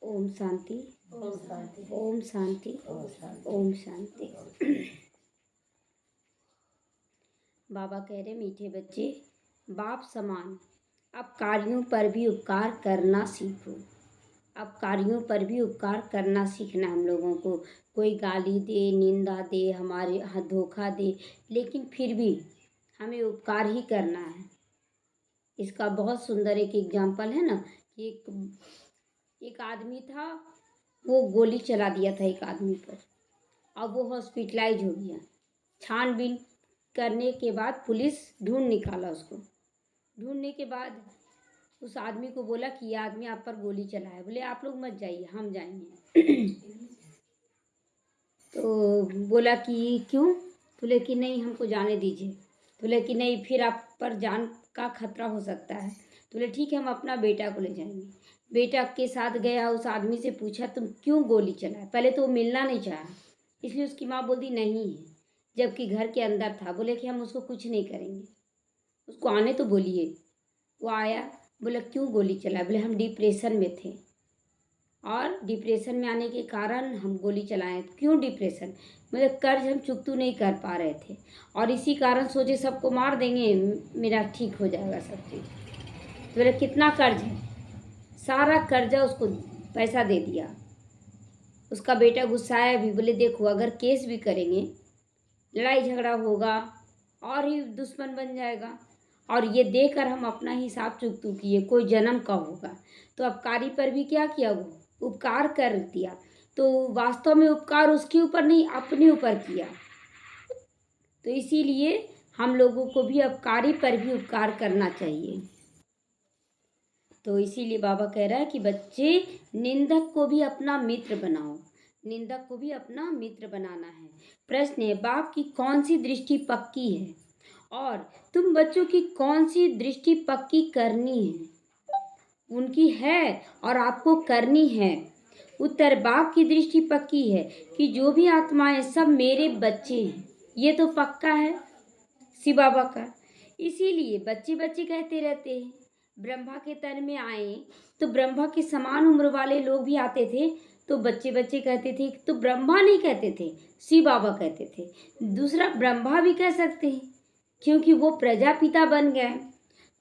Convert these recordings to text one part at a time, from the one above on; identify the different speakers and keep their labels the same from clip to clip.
Speaker 1: ओम शांति।
Speaker 2: ओम शांति।
Speaker 1: ओम शांति।
Speaker 2: ओम शांति।
Speaker 1: ओम शांति। बाबा कह रहे मीठे बच्चे, बाप समान अब कार्यों पर भी उपकार करना सीखो। अब कार्यों पर भी उपकार करना सीखना हम लोगों को। कोई गाली दे, निंदा दे, हमारे हाथ धोखा दे, लेकिन फिर भी हमें उपकार ही करना है। इसका बहुत सुंदर एक एग्जाम्पल है ना कि एक आदमी था, वो गोली चला दिया था एक आदमी पर। अब वो हॉस्पिटलाइज हो गया। छानबीन करने के बाद पुलिस ढूंढ निकाला उसको। ढूंढने के बाद उस आदमी को बोला कि ये आदमी आप पर गोली चलाया। बोले आप लोग मत जाइए, हम जाएंगे। तो बोला कि क्यों? बोले कि नहीं, हमको जाने दीजिए। बोले कि नहीं, फिर आप पर जान का खतरा हो सकता है। तो बोले ठीक है, हम अपना बेटा को ले जाएंगे। बेटा के साथ गया, उस आदमी से पूछा तुम क्यों गोली चलाए? पहले तो वो मिलना नहीं चाहा, इसलिए उसकी माँ बोलती नहीं है, जबकि घर के अंदर था। बोले कि हम उसको कुछ नहीं करेंगे, उसको आने तो बोलिए। वो आया, बोला क्यों गोली चलाए? बोले हम डिप्रेशन में थे और डिप्रेशन में आने के कारण हम गोली चलाएं। क्यों डिप्रेशन? मतलब कर्ज हम चुकता नहीं कर पा रहे थे और इसी कारण सोचे सबको मार देंगे, मेरा ठीक हो जाएगा सब चीज़। तो बोले कितना कर्ज है? सारा कर्जा उसको पैसा दे दिया। उसका बेटा गुस्साया भी। बोले देखो, अगर केस भी करेंगे, लड़ाई झगड़ा होगा और ही दुश्मन बन जाएगा, और ये देकर हम अपना हिसाब चुकतू किए, कोई जन्म का होगा। तो अपकारी पर भी क्या किया? वो उपकार कर दिया। तो वास्तव में उपकार उसके ऊपर नहीं, अपने ऊपर किया। तो इसीलिए हम लोगों को भी अपकारी पर भी उपकार करना चाहिए। तो इसीलिए बाबा कह रहा है कि बच्चे, निंदक को भी अपना मित्र बनाओ। निंदक को भी अपना मित्र बनाना है। प्रश्न है, बाप की कौन सी दृष्टि पक्की है और तुम बच्चों की कौन सी दृष्टि पक्की करनी है? उनकी है और आपको करनी है। उत्तर, बाप की दृष्टि पक्की है कि जो भी आत्माएं सब मेरे बच्चे हैं। ये तो पक्का है शिव बाबा का। इसीलिए बच्चे बच्चे कहते रहते हैं। ब्रह्मा के तन में आए तो ब्रह्मा के समान उम्र वाले लोग भी आते थे, तो बच्चे बच्चे कहते थे। तो ब्रह्मा नहीं कहते थे, शिव बाबा कहते थे। दूसरा ब्रह्मा भी कह सकते हैं क्योंकि वो प्रजापिता बन गए।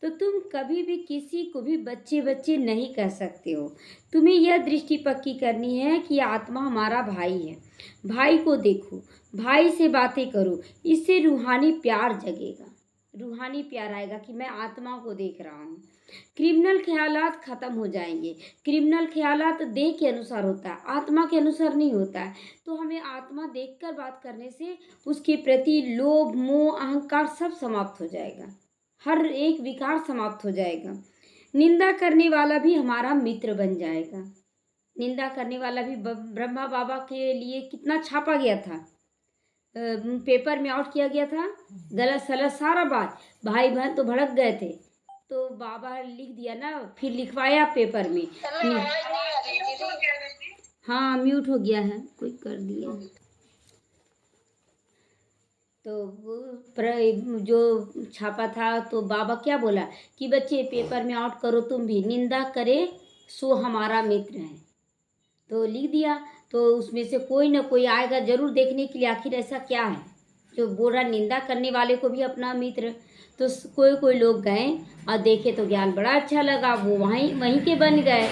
Speaker 1: तो तुम कभी भी किसी को भी बच्चे बच्चे नहीं कह सकते हो। तुम्हें यह दृष्टि पक्की करनी है कि आत्मा हमारा भाई है। भाई को देखो, भाई से बातें करो, इससे रूहानी प्यार जगेगा, रूहानी प्यार आएगा कि मैं आत्मा को देख रहा हूँ। क्रिमिनल ख्यालात खत्म हो जाएंगे। क्रिमिनल ख्यालात देह के अनुसार होता है, आत्मा के अनुसार नहीं होता है। तो हमें आत्मा देखकर बात करने से उसके प्रति लोभ, मोह, अहंकार सब समाप्त हो जाएगा। हर एक विकार समाप्त हो जाएगा। निंदा करने वाला भी हमारा मित्र बन जाएगा। निंदा करने वाला भी, ब्रह्मा बाबा के लिए कितना छापा गया था, पेपर में आउट किया गया था, गलत सलत सारा बात। भाई बहन तो भड़क गए थे, तो बाबा लिख दिया ना, फिर लिखवाया पेपर में। हाँ, म्यूट हो गया है, कोई कर दिया। तो वो जो छापा था, तो बाबा क्या बोला कि बच्चे पेपर में आउट करो, तुम भी निंदा करे सो हमारा मित्र है। तो लिख दिया। तो उसमें से कोई ना कोई आएगा जरूर देखने के लिए, आखिर ऐसा क्या है जो बोल रहा निंदा करने वाले को भी अपना मित्र। तो कोई लोग गए और देखे तो ज्ञान बड़ा अच्छा लगा, वो वहीं के बन गए।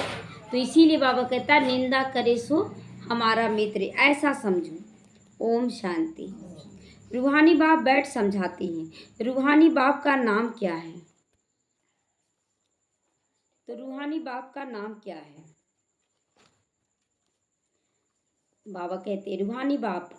Speaker 1: तो इसीलिए बाबा कहता है निंदा करे सो हमारा मित्र, ऐसा समझो। ओम शांति। रूहानी बाप बैठ समझाती हैं। रूहानी बाप का नाम क्या है? तो रूहानी बाप का नाम क्या है? बाबा कहते हैं रूहानी बाप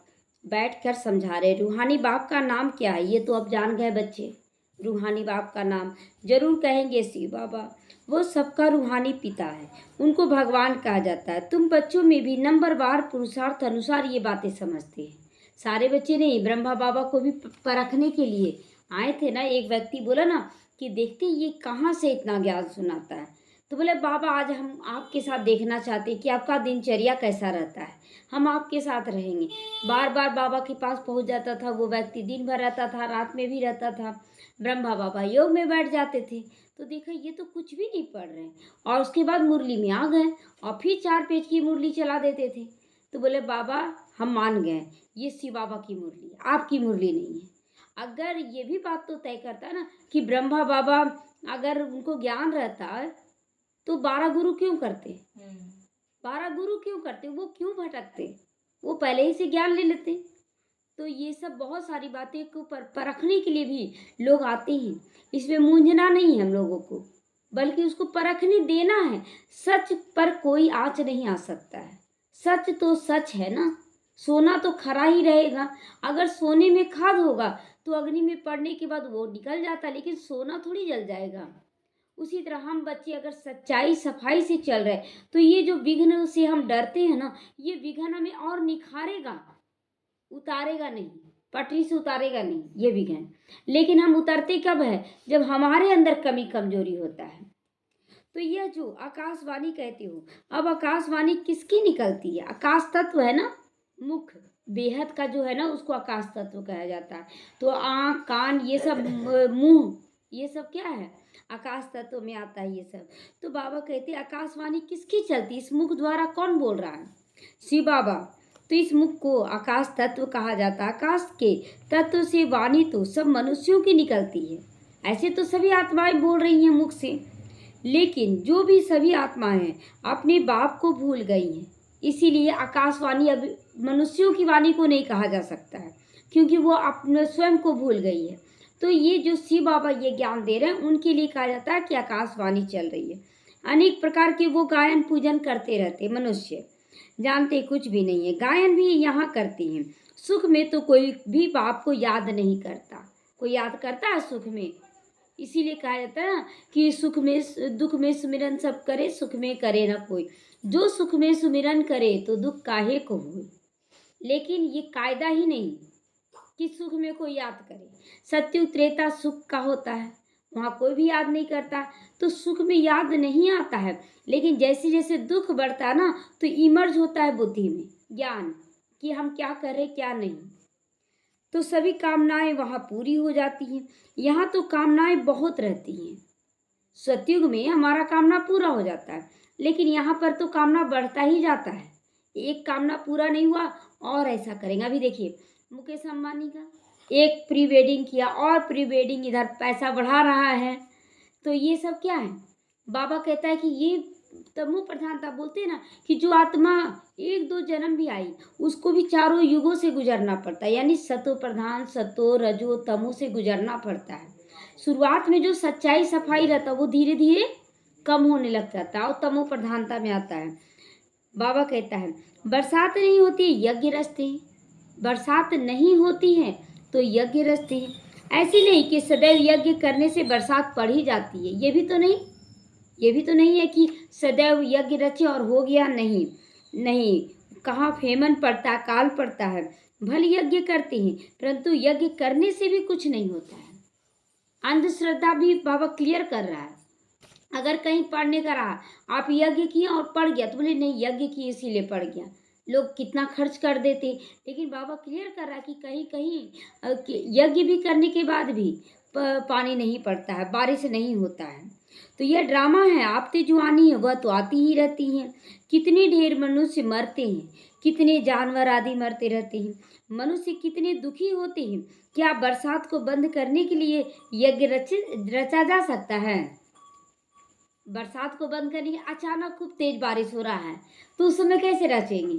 Speaker 1: बैठकर समझा रहे। रूहानी बाप का नाम क्या है? ये तो अब जान गए बच्चे। रूहानी बाप का नाम जरूर कहेंगे शिव बाबा। वो सबका रूहानी पिता है, उनको भगवान कहा जाता है। तुम बच्चों में भी नंबरवार पुरुषार्थ अनुसार ये बातें समझते हैं। सारे बच्चे नहीं, ब्रह्मा बाबा को भी परखने के लिए आए थे ना। एक व्यक्ति बोला ना कि देखते ये कहाँ से इतना ज्ञान सुनाता है। तो बोले बाबा आज हम आपके साथ देखना चाहते हैं कि आपका दिनचर्या कैसा रहता है, हम आपके साथ रहेंगे। बार बार बाबा के पास पहुंच जाता था वो व्यक्ति। दिन भर रहता था, रात में भी रहता था। ब्रह्मा बाबा योग में बैठ जाते थे। तो देखा ये तो कुछ भी नहीं पढ़ रहे हैं, और उसके बाद मुरली में आ गए और फिर 4 पेज की मुरली चला देते थे। तो बोले बाबा हम मान गए, ये शिव बाबा की मुरली है, आपकी मुरली नहीं है। अगर ये भी बात तो तय करता है ना कि ब्रह्मा बाबा अगर उनको ज्ञान रहता है तो 12 गुरु क्यों करते? 12 गुरु क्यों करते? वो क्यों भटकते? वो पहले ही से ज्ञान ले लेते। तो ये सब बहुत सारी बातें को परखने के लिए भी लोग आते हैं। इसमें मूंझना नहीं है हम लोगों को, बल्कि उसको परखने देना है। सच पर कोई आँच नहीं आ सकता है। सच तो सच है ना। सोना तो खरा ही रहेगा। अगर सोने में खाद होगा तो अग्नि में पड़ने के बाद वो निकल जाता, लेकिन सोना थोड़ी जल जाएगा। उसी तरह हम बच्चे अगर सच्चाई सफाई से चल रहे तो ये जो विघ्न से हम डरते हैं ना, ये विघ्न हमें और निखारेगा, उतारेगा नहीं, पटरी से उतारेगा नहीं ये विघ्न। लेकिन हम उतरते कब है? जब हमारे अंदर कमी कमजोरी होता है। तो यह जो आकाशवाणी कहते हो, अब आकाशवाणी किसकी निकलती है? आकाश तत्व है ना, मुख बेहद का जो है ना, उसको आकाश तत्व कहा जाता है। तो आँख कान ये सब मुंह ये सब क्या है? आकाश तत्व में आता है ये सब। तो बाबा कहते हैं आकाशवाणी किसकी चलती? इस मुख द्वारा कौन बोल रहा है? शिव बाबा। तो इस मुख को आकाश तत्व कहा जाता है। आकाश के तत्व से वाणी तो सब मनुष्यों की निकलती है। ऐसे तो सभी आत्माएं बोल रही हैं मुख से, लेकिन जो भी सभी आत्माएं हैं अपने बाप को भूल गई हैं। इसीलिए आकाशवाणी अब मनुष्यों की वाणी को नहीं कहा जा सकता है, क्योंकि वो अपने स्वयं को भूल गई है। तो ये जो शिव बाबा ये ज्ञान दे रहे हैं उनके लिए कहा जाता है कि आकाशवाणी चल रही है। अनेक प्रकार के वो गायन पूजन करते रहते मनुष्य, जानते कुछ भी नहीं है। गायन भी यहाँ करते हैं। सुख में तो कोई भी बाप को याद नहीं करता। कोई याद करता है सुख में? इसीलिए कहा जाता है ना कि सुख में दुख में सुमिरन सब करे, सुख में करे ना कोई। जो सुख में सुमिरन करे तो दुख काहे को होए। लेकिन ये कायदा ही नहीं कि सुख में कोई याद करे। सत्युग त्रेता सुख का होता है, वहाँ कोई भी याद नहीं करता, तो सुख में याद नहीं आता है। लेकिन जैसे जैसे दुख बढ़ता है ना, तो इमर्ज होता है बुद्धि में ज्ञान कि हम क्या करें क्या नहीं। तो सभी कामनाएं वहाँ पूरी हो जाती हैं। यहाँ तो कामनाएं बहुत रहती हैं। सतयुग में हमारा कामना पूरा हो जाता है, लेकिन यहाँ पर तो कामना बढ़ता ही जाता है। एक कामना पूरा नहीं हुआ और ऐसा करेंगे। अभी देखिए मुकेश अंबानी का एक प्री वेडिंग किया और प्री वेडिंग इधर पैसा बढ़ा रहा है। तो ये सब क्या है? बाबा कहता है कि ये तमो प्रधानता बोलते हैं ना, कि जो आत्मा 1-2 जन्म भी आई उसको भी चारों युगों से गुजरना पड़ता है। यानी सतो प्रधान सतो रजो तमो से गुजरना पड़ता है। शुरुआत में जो सच्चाई सफाई रहता है वो धीरे धीरे कम होने लग जाता है और तमो प्रधानता में आता है। बाबा कहता है बरसात नहीं होती यज्ञ रचते हैं, बरसात नहीं होती है तो यज्ञ रचते हैं। ऐसे नहीं कि सदैव यज्ञ करने से बरसात पड़ ही जाती है। ये भी तो नहीं है कि सदैव यज्ञ रचे और हो गया। नहीं नहीं, कहाँ फेमन पड़ता काल पड़ता है। भले यज्ञ करते हैं परंतु यज्ञ करने से भी कुछ नहीं होता है। अंधश्रद्धा भी बाबा क्लियर कर रहा है। अगर कहीं पढ़ने का रहा, आप यज्ञ किए और पढ़ गया तो बोले नहीं यज्ञ किए इसीलिए पढ़ गया। लोग कितना खर्च कर देते, लेकिन बाबा क्लियर कर रहा है कि कहीं कहीं यज्ञ भी करने के बाद भी पानी नहीं पड़ता है, बारिश नहीं होता है। तो यह ड्रामा है। आपते जो आनी है वह तो आती ही रहती हैं। कितने ढेर मनुष्य मरते हैं, कितने जानवर आदि मरते रहते हैं, मनुष्य कितने दुखी होते हैं। क्या बरसात को बंद करने के लिए यज्ञ रचा जा सकता है? बरसात को बंद करने के अचानक खूब तेज बारिश हो रहा है तो उस समय कैसे रचेंगे?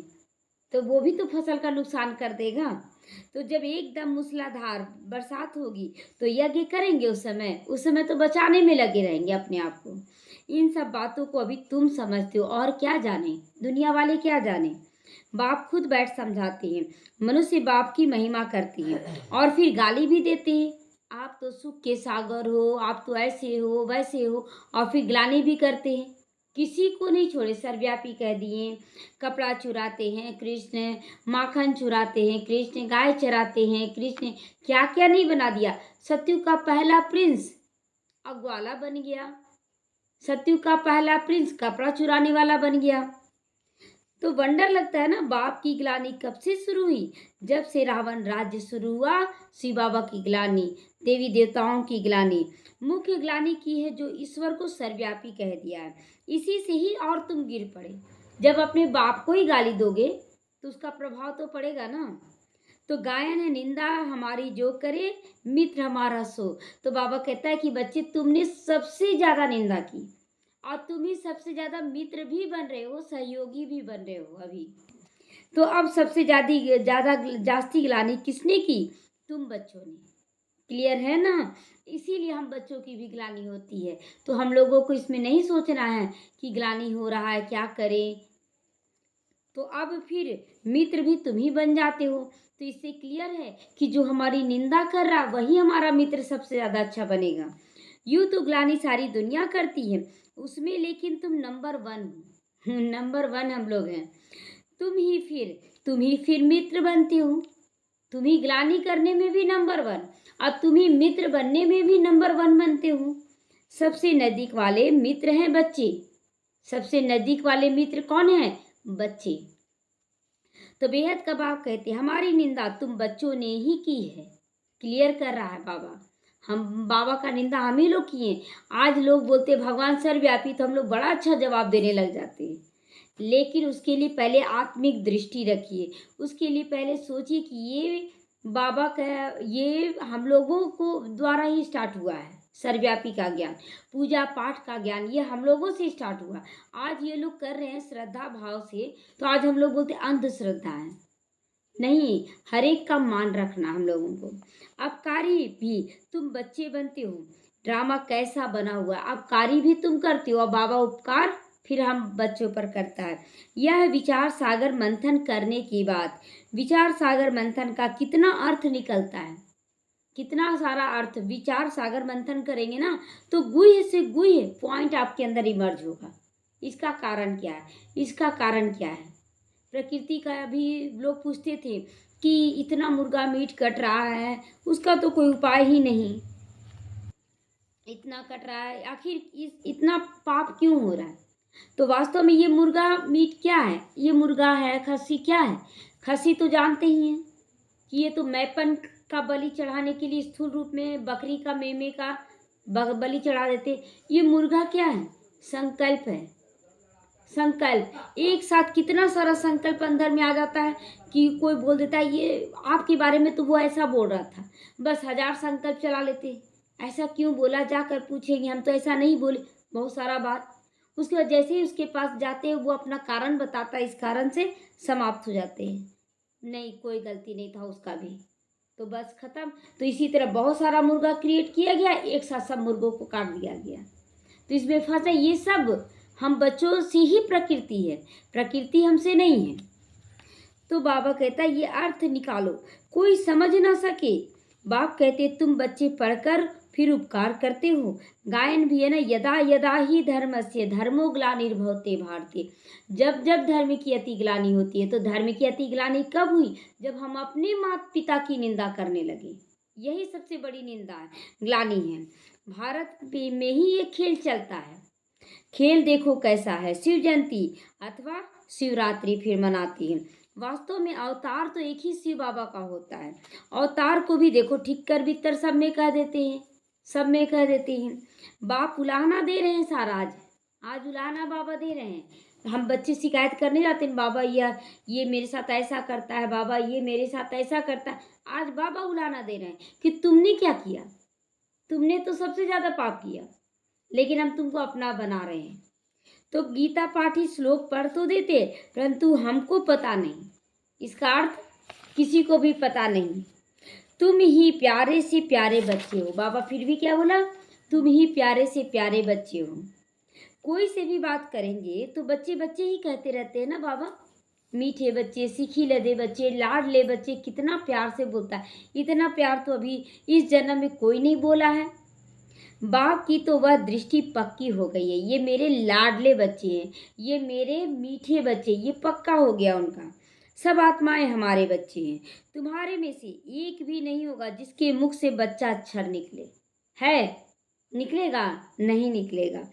Speaker 1: तो वो भी तो फसल का नुकसान कर देगा। तो जब एकदम मूसलाधार बरसात होगी तो यज्ञ करेंगे, उस समय तो बचाने में लगे रहेंगे अपने आप को। इन सब बातों को अभी तुम समझते हो, और क्या जाने दुनिया वाले क्या जाने। बाप खुद बैठ समझाते हैं। मनुष्य बाप की महिमा करती है और फिर गाली भी देते हैं। आप तो सुख के सागर हो, आप तो ऐसे हो वैसे हो, और फिर ग्लानि भी करते हैं। किसी को नहीं छोड़े, सर्वव्यापी कह दिए। कपड़ा चुराते हैं कृष्ण, माखन चुराते हैं कृष्ण, गाय चराते हैं कृष्ण, क्या क्या नहीं बना दिया। सत्युग का पहला प्रिंस अब ग्वाला बन गया, सत्युग का पहला प्रिंस कपड़ा चुराने वाला बन गया। तो वंडर लगता है ना, बाप की ग्लानि कब से शुरू हुई? जब से रावण राज्य शुरू हुआ। शिव बाबा की ग्लानि, देवी देवताओं की ग्लानि, मुख्य ग्लानि की है जो ईश्वर को सर्वव्यापी कह दिया है। इसी से ही और तुम गिर पड़े। जब अपने बाप को ही गाली दोगे तो उसका प्रभाव तो पड़ेगा ना। तो गायन है, निंदा हमारी जो करे, मित्र हमारा सो। तो बाबा कहता है कि बच्चे, तुमने सबसे ज्यादा निंदा की और तुम ही सबसे ज्यादा मित्र भी बन रहे हो, सहयोगी भी बन रहे हो अभी। तो अब सबसे ज्यादा जास्ती ग्लानि किसने की? तुम बच्चों ने। क्लियर है ना? इसीलिए हम बच्चों की भी ग्लानि होती है। तो हम लोगों को इसमें नहीं सोचना है कि ग्लानि हो रहा है, क्या करें। तो अब फिर मित्र भी तुम ही बन जाते हो। तो इससे क्लियर है कि जो हमारी निंदा कर रहा वही हमारा मित्र सबसे ज्यादा अच्छा बनेगा। यूं तो ग्लानि सारी दुनिया करती है उसमें, लेकिन तुम नंबर 1 हो। नंबर 1 हम लोग हैं। तुम ही फिर मित्र बनते हो। तुम ही ग्लानि करने में भी नंबर 1 और तुम ही मित्र बनने में भी नंबर 1 बनते हो। सबसे नजदीक वाले मित्र हैं बच्चे। सबसे नजदीक वाले मित्र कौन है? बच्चे। तो बेहद का बाप कहते हैं, हमारी निंदा तुम बच्चों ने ही की है। क्लियर कर रहा है बाबा। हम बाबा का निंदा हम ही लोग किए। आज लोग बोलते भगवान सर्वव्यापी, तो हम लोग बड़ा अच्छा जवाब देने लग जाते हैं। लेकिन उसके लिए पहले आत्मिक दृष्टि रखिए। उसके लिए पहले सोचिए कि ये बाबा का, ये हम लोगों को द्वारा ही स्टार्ट हुआ है। सर्वव्यापी का ज्ञान, पूजा पाठ का ज्ञान, ये हम लोगों से स्टार्ट हुआ। आज ये लोग कर रहे हैं श्रद्धा भाव से, तो आज हम लोग बोलते अंधश्रद्धा है। नहीं, हर एक का मान रखना हम लोगों को। अपकारी भी तुम बच्चे बनते हो। ड्रामा कैसा बना हुआ है, अपकारी भी तुम करते हो और बाबा उपकार फिर हम बच्चों पर करता है। यह विचार सागर मंथन करने की बात। विचार सागर मंथन का कितना अर्थ निकलता है, कितना सारा अर्थ। विचार सागर मंथन करेंगे ना तो गुह्य से गुह्य पॉइंट आपके अंदर इमर्ज होगा। इसका कारण क्या है, इसका कारण क्या है। प्रकृति का भी लोग पूछते थे कि इतना मुर्गा मीट कट रहा है, उसका तो कोई उपाय ही नहीं। इतना कट रहा है, आखिर इतना पाप क्यों हो रहा है? तो वास्तव में ये मुर्गा मीट क्या है? ये मुर्गा है, खस्सी क्या है? खस्सी तो जानते ही हैं कि ये तो मैपन का बलि चढ़ाने के लिए स्थूल रूप में बकरी का, मेमे का बलि चढ़ा देते। ये मुर्गा क्या है? संकल्प है। संकल्प, एक साथ कितना सारा संकल्प अंदर में आ जाता है कि कोई बोल देता है ये आपके बारे में तो वो ऐसा बोल रहा था, बस 1000 संकल्प चला लेते। ऐसा क्यों बोला, जाकर पूछेंगे, हम तो ऐसा नहीं बोले, बहुत सारा बात। उसके बाद जैसे ही उसके पास जाते हैं वो अपना कारण बताता है, इस कारण से समाप्त हो जाते हैं। नहीं, कोई गलती नहीं था उसका भी, तो बस खत्म। तो इसी तरह बहुत सारा मुर्गा क्रिएट किया गया, एक साथ सब मुर्गों को काट दिया गया। तो इसमें फंसा, ये सब हम बच्चों से ही प्रकृति है, प्रकृति हमसे नहीं है। तो बाबा कहता है ये अर्थ निकालो, कोई समझ ना सके। बाप कहते तुम बच्चे पढ़कर फिर उपकार करते हो। गायन भी है ना, यदा यदा ही धर्मस्य धर्मो ग्लानिर्भवते भारतीय। जब जब धर्म की अति ग्लानि होती है, तो धर्म की अति ग्लानि कब हुई? जब हम अपने माता पिता की निंदा करने लगे। यही सबसे बड़ी निंदा है, ग्लानि है। भारत में ही ये खेल चलता है। खेल देखो कैसा है, शिव जयंती अथवा शिवरात्रि फिर मनाती है। वास्तव में अवतार तो एक ही शिव बाबा का होता है। अवतार को भी देखो ठीक कर बितर सब में कह देते हैं, सब में कह देते हैं। बाप उलाहना दे रहे हैं सारा, आज उलाहना बाबा दे रहे हैं। हम बच्चे शिकायत करने जाते हैं, बाबा ये मेरे साथ ऐसा करता है, बाबा ये मेरे साथ ऐसा करता है। आज बाबा उलाहना दे रहे हैं कि तुमने क्या किया, तुमने तो सबसे ज्यादा पाप किया, लेकिन हम तुमको अपना बना रहे हैं। तो गीता पाठी श्लोक पढ़ तो देते, परंतु हमको पता नहीं, इसका अर्थ किसी को भी पता नहीं। तुम ही प्यारे से प्यारे बच्चे हो। बाबा फिर भी क्या बोला? तुम ही प्यारे से प्यारे बच्चे हो। कोई से भी बात करेंगे तो बच्चे बच्चे ही कहते रहते हैं ना बाबा। मीठे बच्चे, सीखी लदे बच्चे, लाडले बच्चे, कितना प्यार से बोलता है। इतना प्यार तो अभी इस जन्म में कोई नहीं बोला है। बाप की तो वह दृष्टि पक्की हो गई है, ये मेरे लाडले बच्चे हैं, ये मेरे मीठे बच्चे, ये पक्का हो गया उनका। सब आत्माएं हमारे बच्चे हैं। तुम्हारे में से एक भी नहीं होगा जिसके मुख से बच्चा अक्षर निकले। है? निकलेगा? नहीं निकलेगा।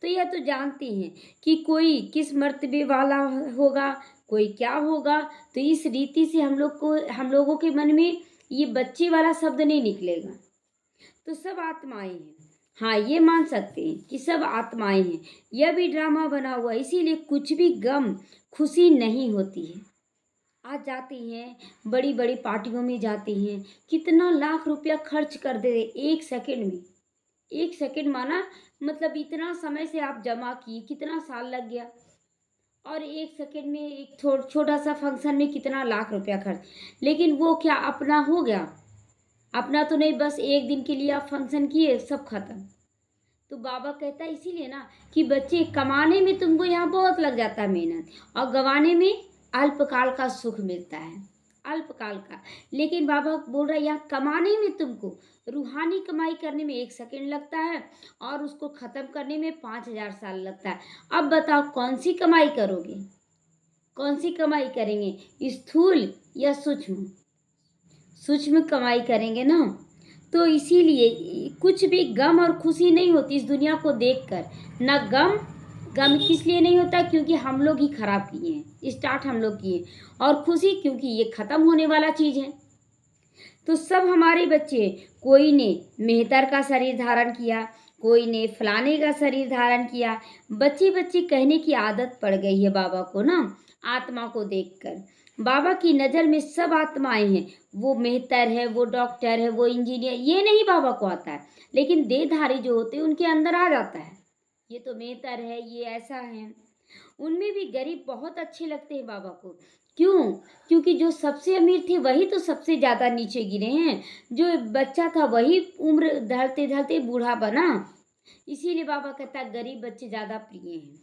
Speaker 1: तो यह तो जानते हैं कि कोई किस मर्तबे वाला होगा, कोई क्या होगा। तो इस रीति से हम लोगों के मन में ये बच्चे वाला शब्द नहीं निकलेगा। तो सब आत्माएं हैं। हाँ, ये मान सकते हैं कि सब आत्माएं हैं। यह भी ड्रामा बना हुआ है, इसीलिए कुछ भी गम खुशी नहीं होती है। आज जाते हैं, बड़ी बड़ी पार्टियों में जाते हैं, कितना लाख रुपया खर्च कर दे एक सेकंड में। एक सेकंड माना मतलब इतना समय से आप जमा किए, कितना साल लग गया, और एक सेकंड में एक छोटा सा फंक्शन में कितना लाख रुपया खर्च। लेकिन वो क्या अपना हो गया? अपना तो नहीं, बस एक दिन के लिए आप फंक्शन किए, सब खत्म। तो बाबा कहता है इसीलिए ना कि बच्चे, कमाने में तुमको यहाँ बहुत लग जाता है मेहनत, और गंवाने में अल्पकाल का सुख मिलता है, अल्पकाल का। लेकिन बाबा बोल रहा है यहाँ कमाने में तुमको, रूहानी कमाई करने में एक सेकंड लगता है, और उसको ख़त्म करने में 5,000 साल लगता है। अब बताओ कौन सी कमाई करोगे? कौन सी कमाई करेंगे, स्थूल या सूक्ष्म? सूक्ष्म कमाई करेंगे ना। तो इसीलिए कुछ भी गम और खुशी नहीं होती इस दुनिया को देखकर। ना गम, गम किस लिए नहीं होता? क्योंकि हम लोग ही खराब किए हैं, स्टार्ट हम लोग किए। और खुशी क्योंकि ये ख़त्म होने वाला चीज़ है। तो सब हमारे बच्चे, कोई ने मेहतर का शरीर धारण किया, कोई ने फलाने का शरीर धारण किया। बच्चे बच्चे कहने की आदत पड़ गई है बाबा को ना, आत्मा को देखकर। बाबा की नज़र में सब आत्माएं हैं। वो मेहतर है, वो डॉक्टर है, वो इंजीनियर, ये नहीं बाबा को आता है। लेकिन देहधारी जो होते हैं उनके अंदर आ जाता है, ये तो मेहतर है, ये ऐसा है। उनमें भी गरीब बहुत अच्छे लगते हैं बाबा को। क्यों? क्योंकि जो सबसे अमीर थे वही तो सबसे ज़्यादा नीचे गिरे हैं। जो बच्चा था वही उम्र ढलते ढलते बूढ़ा बना। इसीलिए बाबा कहता है गरीब बच्चे ज़्यादा प्रिय हैं,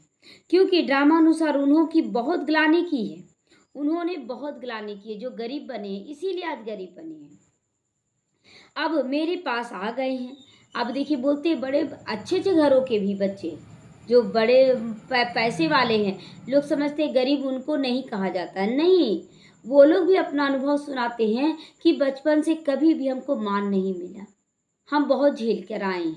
Speaker 1: क्योंकि ड्रामानुसार उन्होंने बहुत ग्लानि की है। उन्होंने बहुत ग्लानि की है, जो गरीब बने हैं, इसीलिए आज गरीब बने हैं। अब मेरे पास आ गए हैं। अब देखिए, बोलते बड़े अच्छे अच्छे घरों के भी बच्चे, जो बड़े पैसे वाले हैं, लोग समझते हैं गरीब उनको नहीं कहा जाता है। नहीं, वो लोग भी अपना अनुभव सुनाते हैं कि बचपन से कभी भी हमको मान नहीं मिला, हम बहुत झेल कर आए हैं।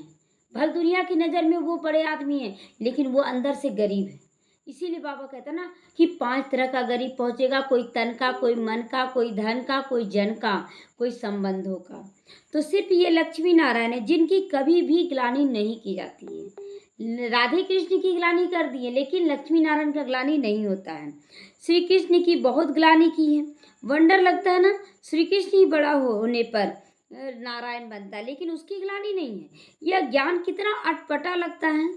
Speaker 1: भर दुनिया की नज़र में वो बड़े आदमी हैं, लेकिन वो अंदर से गरीब है। इसीलिए बाबा कहता ना कि 5 तरह का गरीब पहुंचेगा, कोई तन का, कोई मन का, कोई धन का, कोई जन का, कोई संबंधों का। तो सिर्फ ये लक्ष्मी नारायण है जिनकी कभी भी ग्लानि नहीं की जाती है। राधे कृष्ण की ग्लानि कर दी है, लेकिन लक्ष्मी नारायण का ग्लानि नहीं होता है। श्री कृष्ण की बहुत ग्लानि की है। वंडर लगता है ना, श्री कृष्ण ही बड़ा होने पर नारायण बनता है, लेकिन उसकी ग्लानि नहीं है। यह ज्ञान कितना अटपटा लगता है।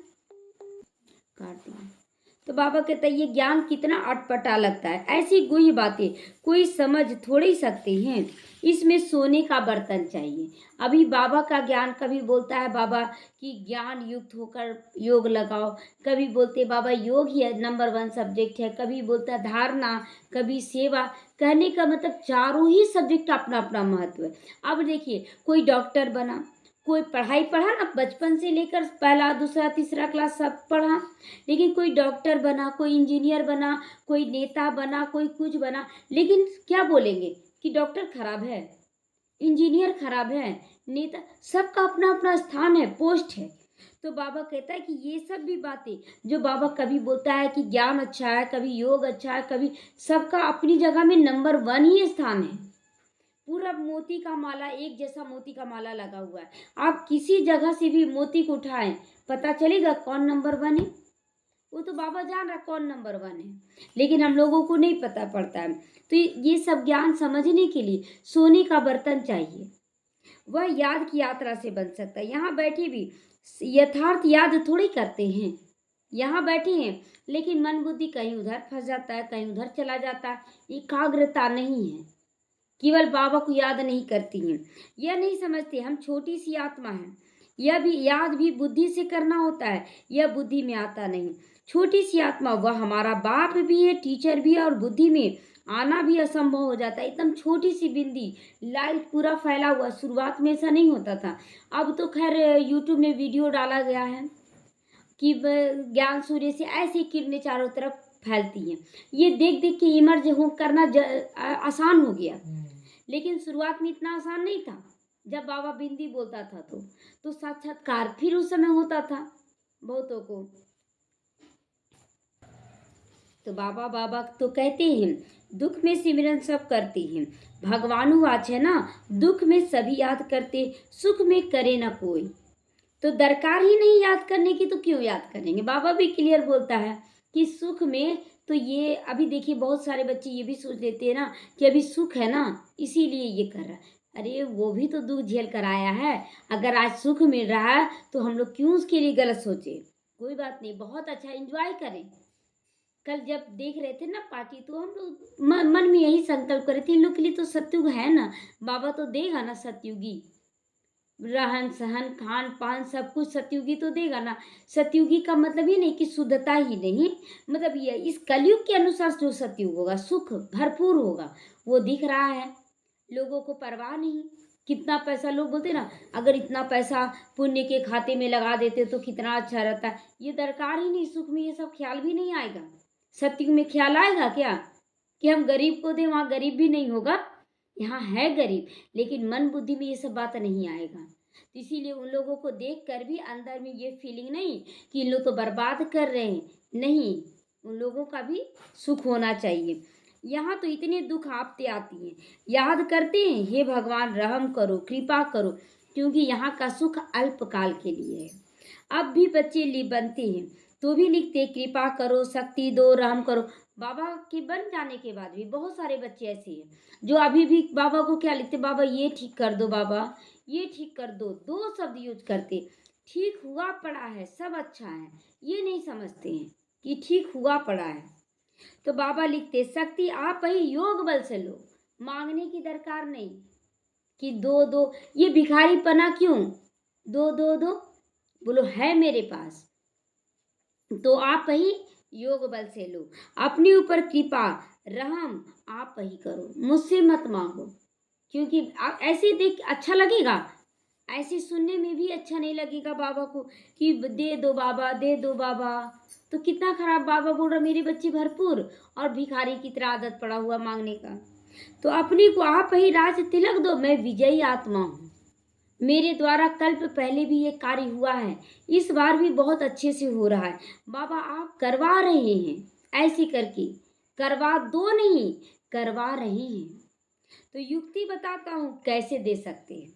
Speaker 1: काट दिया। तो बाबा कहता है ये ज्ञान कितना अटपटा लगता है, ऐसी गुह्य बातें कोई समझ थोड़ी सकते हैं। इसमें सोने का बर्तन चाहिए। अभी बाबा का ज्ञान, कभी बोलता है बाबा कि ज्ञान युक्त होकर योग लगाओ, कभी बोलते बाबा योग ही नंबर 1 सब्जेक्ट है, कभी बोलता है धारणा, कभी सेवा। कहने का मतलब चारों ही सब्जेक्ट अपना अपना महत्व है। अब देखिए, कोई डॉक्टर बना, कोई पढ़ाई पढ़ा ना, बचपन से लेकर पहला दूसरा तीसरा क्लास सब पढ़ा, लेकिन कोई डॉक्टर बना, कोई इंजीनियर बना, कोई नेता बना, कोई कुछ बना। लेकिन क्या बोलेंगे कि डॉक्टर खराब है, इंजीनियर खराब है, नेता, सबका अपना अपना स्थान है, पोस्ट है। तो बाबा कहता है कि ये सब भी बातें जो बाबा कभी बोलता है कि ज्ञान अच्छा है, कभी योग अच्छा है, कभी, सबका अपनी जगह में नंबर 1 ही स्थान है। पूरा मोती का माला, एक जैसा मोती का माला लगा हुआ है। आप किसी जगह से भी मोती को उठाएं, पता चलेगा कौन नंबर 1 है। वो तो बाबा जान रहा कौन नंबर 1 है, लेकिन हम लोगों को नहीं पता पड़ता है। तो ये सब ज्ञान समझने के लिए सोने का बर्तन चाहिए। वह याद की यात्रा से बन सकता है। यहाँ बैठे भी यथार्थ याद थोड़ी करते हैं। यहाँ बैठे हैं, लेकिन मन बुद्धि कहीं उधर फंस जाता है, कहीं उधर चला जाता है। एकाग्रता नहीं है, केवल बाबा को याद नहीं करती हैं। यह नहीं समझते हम छोटी सी आत्मा है। यह भी याद भी बुद्धि से करना होता है, यह बुद्धि में आता नहीं। छोटी सी आत्मा, वह हमारा बाप भी है, टीचर भी है, और बुद्धि में आना भी असंभव हो जाता है। एकदम छोटी सी बिंदी, लाइट पूरा फैला हुआ। शुरुआत में ऐसा नहीं होता था। अब तो खैर यूट्यूब में वीडियो डाला गया है कि ज्ञान सूर्य से ऐसी किरणें चारों तरफ फैलती हैं। ये देख देख के इमर्ज हो करना आसान हो गया, लेकिन शुरुआत में इतना आसान नहीं था। जब बाबा बिंदी बोलता था तो साक्षात्कार फिर उस समय होता था बहुतों को। तो बाबा बाबा तो कहते हैं, दुख में सिमरन सब करते हैं। भगवानुवाच है ना, दुख में सभी याद करते, सुख में करे ना कोई। तो दरकार ही नहीं याद करने की, तो क्यों याद करेंगे। बाबा भी क्लियर बोलता है कि सुख में तो ये अभी देखिए बहुत सारे बच्चे ये भी सोच लेते हैं ना कि अभी सुख है ना इसीलिए ये कर रहा है। अरे वो भी तो दुख झेल कर आया है। अगर आज सुख मिल रहा है तो हम लोग क्यों उसके लिए गलत सोचे। कोई बात नहीं, बहुत अच्छा एंजॉय करें। कल जब देख रहे थे ना पार्टी, तो हम लोग मन में यही संकल्प करे थे, इन लोग के लिए तो सतयुग है ना, बाबा तो देगा ना सतयुगी। रहन सहन खान पान सब कुछ सतयुगी तो देगा ना। सतयुगी का मतलब ये नहीं कि शुद्धता ही नहीं, मतलब ये इस कलयुग के अनुसार जो सतयुग होगा सुख भरपूर होगा, वो दिख रहा है। लोगों को परवाह नहीं, कितना पैसा, लोग बोलते ना अगर इतना पैसा पुण्य के खाते में लगा देते तो कितना अच्छा रहता। ये दरकार ही नहीं, सुख में ये सब ख्याल भी नहीं आएगा। सतयुग में ख्याल आएगा क्या कि हम गरीब को दें, वहाँ गरीब भी नहीं होगा। यहाँ है गरीब, लेकिन मन बुद्धि में ये सब बात नहीं आएगा। तो इसीलिए उन लोगों को देख कर भी अंदर में ये फीलिंग नहीं कि इन लोग तो बर्बाद कर रहे हैं, नहीं, उन लोगों का भी सुख होना चाहिए। यहाँ तो इतने दुख आपते आती हैं, याद करते हैं, हे भगवान रहम करो, कृपा करो, क्योंकि यहाँ का सुख अल्पकाल के लिए है। अब भी बच्चे बनते हैं तो भी लिखते कृपा करो, शक्ति दो, रहम करो। बाबा के बन जाने के बाद भी बहुत सारे बच्चे ऐसे हैं जो अभी भी बाबा को क्या लिखते, बाबा ये ठीक कर दो, बाबा ये ठीक कर दो, दो शब्द यूज करते। ठीक हुआ पड़ा है, सब अच्छा है, ये नहीं समझते हैं कि ठीक हुआ पड़ा है। तो बाबा लिखते शक्ति आप ही योग बल से लो, मांगने की दरकार नहीं कि दो दो, ये भिखारी पना क्यों, दो दो दो, बोलो है मेरे पास। तो आप ही योग बल से लो, अपने ऊपर कृपा रहम आप ही करो, मुझसे मत मांगो। क्योंकि आप ऐसे देख अच्छा लगेगा, ऐसे सुनने में भी अच्छा नहीं लगेगा बाबा को कि दे दो बाबा, दे दो बाबा। तो कितना खराब बाबा बोल रहा मेरे बच्चे भरपूर और भिखारी की तरह आदत पड़ा हुआ मांगने का। तो अपने को आप ही राज तिलक दो, मैं विजयी आत्मा हूँ, मेरे द्वारा कल्प पहले भी ये कार्य हुआ है, इस बार भी बहुत अच्छे से हो रहा है। बाबा आप करवा रहे हैं, ऐसे करके करवा दो नहीं, करवा रहे हैं। तो युक्ति बताता हूँ कैसे दे सकते हैं।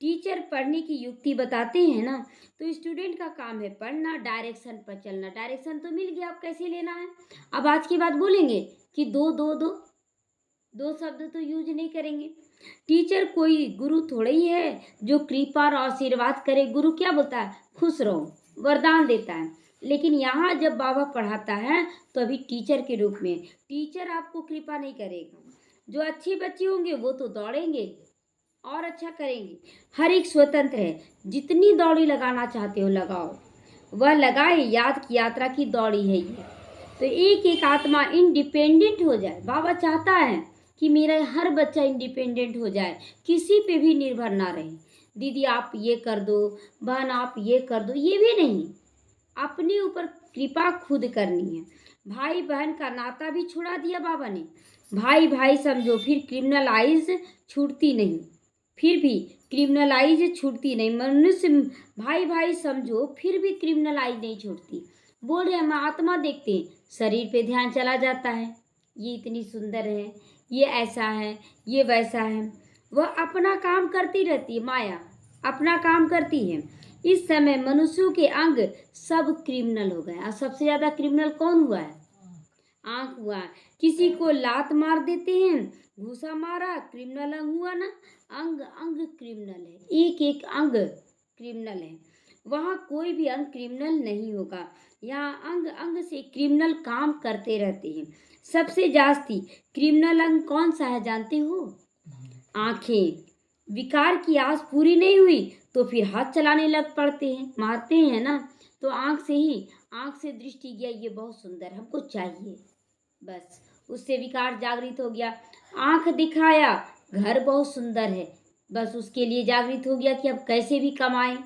Speaker 1: टीचर पढ़ने की युक्ति बताते हैं ना, तो स्टूडेंट का काम है पढ़ना, डायरेक्शन पर चलना। डायरेक्शन तो मिल गया, अब कैसे लेना है। अब आज की बात बोलेंगे कि दो दो दो, दो शब्द तो यूज नहीं करेंगे। टीचर कोई गुरु थोड़ा ही है जो कृपा और आशीर्वाद करे। गुरु क्या बोलता है, खुश रहो, वरदान देता है। लेकिन यहाँ जब बाबा पढ़ाता है तो अभी टीचर के रूप में, टीचर आपको कृपा नहीं करेगा। जो अच्छे बच्चे होंगे वो तो दौड़ेंगे और अच्छा करेंगे। हर एक स्वतंत्र है, जितनी दौड़ी लगाना चाहते हो लगाओ, वह लगाए। याद की यात्रा की दौड़ी है ये। तो एक एक आत्मा इंडिपेंडेंट हो जाए। बाबा चाहता है कि मेरा हर बच्चा इंडिपेंडेंट हो जाए, किसी पे भी निर्भर ना रहे। दीदी आप ये कर दो, बहन आप ये कर दो, ये भी नहीं, अपने ऊपर कृपा खुद करनी है। भाई बहन का नाता भी छुड़ा दिया बाबा ने। भाई भाई समझो, फिर क्रिमिनलाइज छूटती नहीं, फिर भी क्रिमिनलाइज छूटती नहीं। मनुष्य भाई भाई समझो फिर भी क्रिमिनलाइज नहीं छूटती। बोल रहे हम आत्मा देखते हैं, शरीर पे ध्यान चला जाता है, ये इतनी सुंदर है, ये ऐसा है, ये वैसा है। वह अपना काम करती रहती है, माया अपना काम करती है। इस समय मनुष्यों के अंग सब क्रिमिनल हो गए। और सबसे ज़्यादा क्रिमिनल कौन हुआ है, आँख हुआ। किसी को लात मार देते हैं, घूसा मारा, क्रिमिनल अंग हुआ ना। अंग अंग क्रिमिनल है, एक एक अंग क्रिमिनल है। वहाँ कोई भी अंग क्रिमिनल नहीं होगा। यहाँ अंग अंग से क्रिमिनल काम करते रहते हैं। सबसे जास्ती क्रिमिनल अंग कौन सा है जानते हो, आँखें। विकार की आस पूरी नहीं हुई तो फिर हाथ चलाने लग पड़ते हैं, मारते हैं ना। तो आँख से ही, आँख से दृष्टि गया, ये बहुत सुंदर हमको चाहिए, बस उससे विकार जागृत हो गया। आँख दिखाया, घर बहुत सुंदर है, बस उसके लिए जागृत हो गया कि अब कैसे भी कमाएं।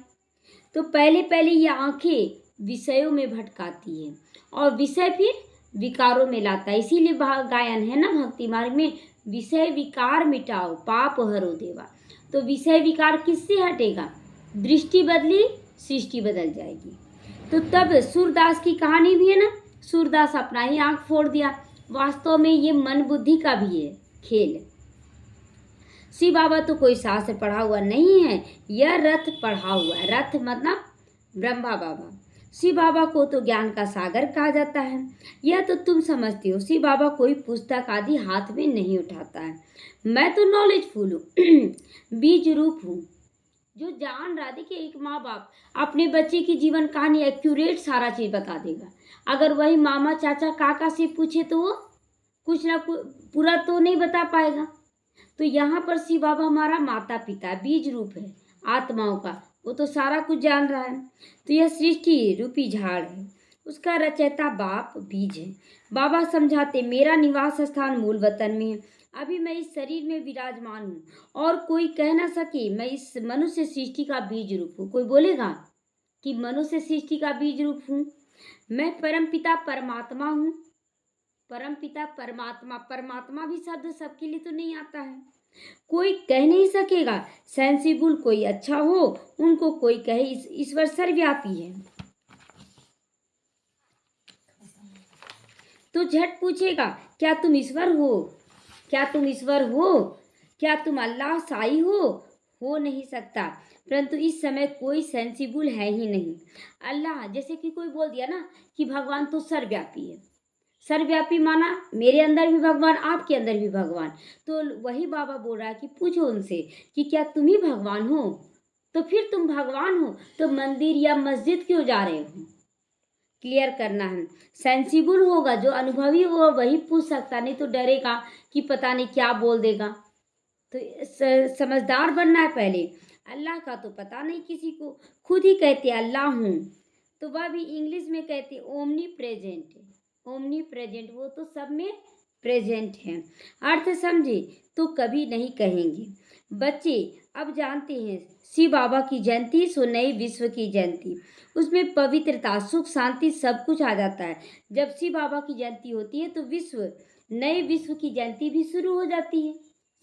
Speaker 1: तो पहले पहले ये आँखें विषयों में भटकाती है और विषय फिर विकारों में लाता है। इसीलिए गायन है ना भक्ति मार्ग में, विषय विकार मिटाओ पाप हरो देवा। तो विषय विकार किससे हटेगा, दृष्टि बदली सृष्टि बदल जाएगी। तो तब सूरदास की कहानी भी है ना, सूरदास अपना ही आंख फोड़ दिया। वास्तव में ये मन बुद्धि का भी है खेल। शिव बाबा तो कोई शास्त्र पढ़ा हुआ नहीं है, यह रथ पढ़ा हुआ है। रथ मतलब ब्रह्मा बाबा। शिव बाबा को तो ज्ञान का सागर कहा जाता है। यह तो तुम समझती हो। शिव बाबा कोई पुस्तक आदि हाथ में नहीं उठाता है। मैं तो नॉलेजफुल हूँ, बीज रूप हूँ, जो जान रहा। देखिए, एक माँ बाप अपने बच्चे की जीवन कहानी एक्यूरेट सारा चीज बता देगा। अगर वही मामा चाचा काका से पूछे तो वो कुछ ना कुछ पूरा तो नहीं बता पाएगा। तो यहाँ पर शिव बाबा हमारा माता पिता बीज रूप है आत्माओं का, वो तो सारा कुछ जान रहा है। तो यह सृष्टि रूपी झाड़ है, उसका रचयिता बाप बीज है। बाबा समझाते, मेरा निवास स्थान मूल वतन में है। अभी मैं इस शरीर में विराजमान हूँ और कोई कह ना सके मैं इस मनुष्य सृष्टि का बीज रूप हूँ। कोई बोलेगा कि मनुष्य सृष्टि का बीज रूप हूँ? मैं परमपिता परमात्मा हूँ। परमपिता परमात्मा, परमात्मा भी शब्द सबके लिए तो नहीं आता है। कोई कह नहीं सकेगा सेंसिबल कोई अच्छा हो, उनको कोई कहे ईश्वर सर्वव्यापी है। तो झट पूछेगा, क्या तुम ईश्वर हो? क्या तुम ईश्वर हो? क्या तुम अल्लाह साई हो नहीं सकता। परंतु इस समय कोई सेंसिबल है ही नहीं। अल्लाह, जैसे कि कोई बोल दिया ना कि भगवान तो सर्वव्यापी है। सर्वव्यापी माना मेरे अंदर भी भगवान, आपके अंदर भी भगवान। तो वही बाबा बोल रहा है कि पूछो उनसे कि क्या तुम ही भगवान हो। तो फिर तुम भगवान हो तो मंदिर या मस्जिद क्यों जा रहे हो? क्लियर करना है। सेंसिबल होगा, जो अनुभवी होगा वही पूछ सकता, नहीं तो डरेगा कि पता नहीं क्या बोल देगा। तो समझदार बनना है पहले। अल्लाह का तो पता नहीं किसी को, खुद ही कहते अल्लाह हूँ। तो वह भी इंग्लिश में कहते ओमनी प्रेजेंट। ओमनी प्रेजेंट, वो तो सब में प्रेजेंट है। अर्थ समझे तो कभी नहीं कहेंगे। बच्चे अब जानते हैं शिव बाबा की जयंती सो नई विश्व की जयंती। उसमें पवित्रता, सुख, शांति सब कुछ आ जाता है। जब शिव बाबा की जयंती होती है तो नए विश्व की जयंती भी शुरू हो जाती है।